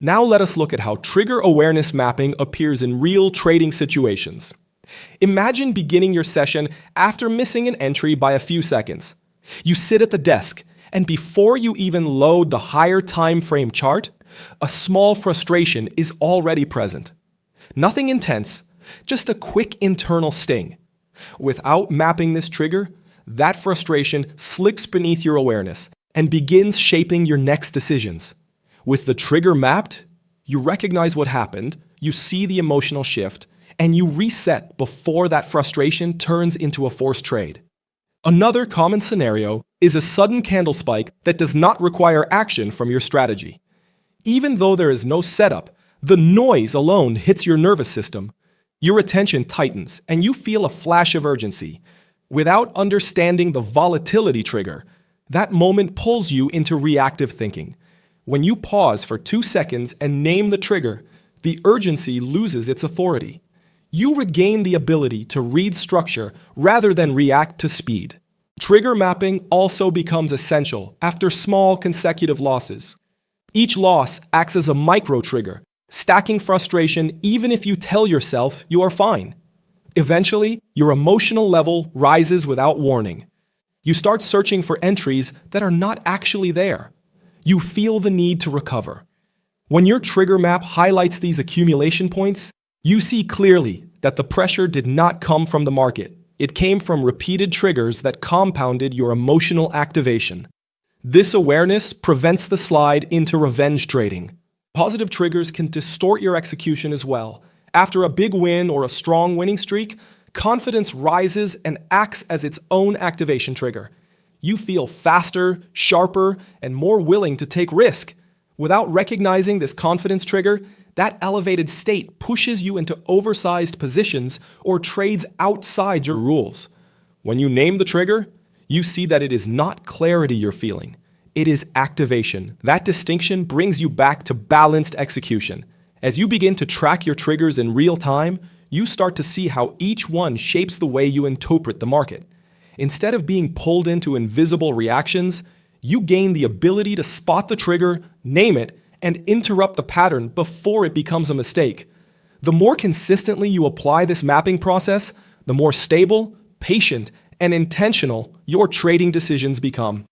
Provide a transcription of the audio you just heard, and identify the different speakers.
Speaker 1: Now let us look at how trigger awareness mapping appears in real trading situations. Imagine beginning your session after missing an entry by a few seconds. You sit at the desk, and before you even load the higher time frame chart, a small frustration is already present. Nothing intense, just a quick internal sting. Without mapping this trigger, that frustration slips beneath your awareness and begins shaping your next decisions. With the trigger mapped, you recognize what happened, you see the emotional shift, and you reset before that frustration turns into a forced trade. Another common scenario is a sudden candle spike that does not require action from your strategy. Even though there is no setup, the noise alone hits your nervous system. Your attention tightens and you feel a flash of urgency. Without understanding the volatility trigger, that moment pulls you into reactive thinking. When you pause for 2 seconds and name the trigger, the urgency loses its authority. You regain the ability to read structure rather than react to speed. Trigger mapping also becomes essential after small consecutive losses. Each loss acts as a micro-trigger, stacking frustration even if you tell yourself you are fine. Eventually, your emotional level rises without warning. You start searching for entries that are not actually there. You feel the need to recover. When your trigger map highlights these accumulation points, you see clearly that the pressure did not come from the market. It came from repeated triggers that compounded your emotional activation. This awareness prevents the slide into revenge trading. Positive triggers can distort your execution as well. After a big win or a strong winning streak, confidence rises and acts as its own activation trigger. You feel faster, sharper, and more willing to take risk. Without recognizing this confidence trigger, that elevated state pushes you into oversized positions or trades outside your rules. When you name the trigger, you see that it is not clarity you're feeling. It is activation. That distinction brings you back to balanced execution. As you begin to track your triggers in real time, you start to see how each one shapes the way you interpret the market. Instead of being pulled into invisible reactions, you gain the ability to spot the trigger, name it, and interrupt the pattern before it becomes a mistake. The more consistently you apply this mapping process, the more stable, patient, and intentional your trading decisions become.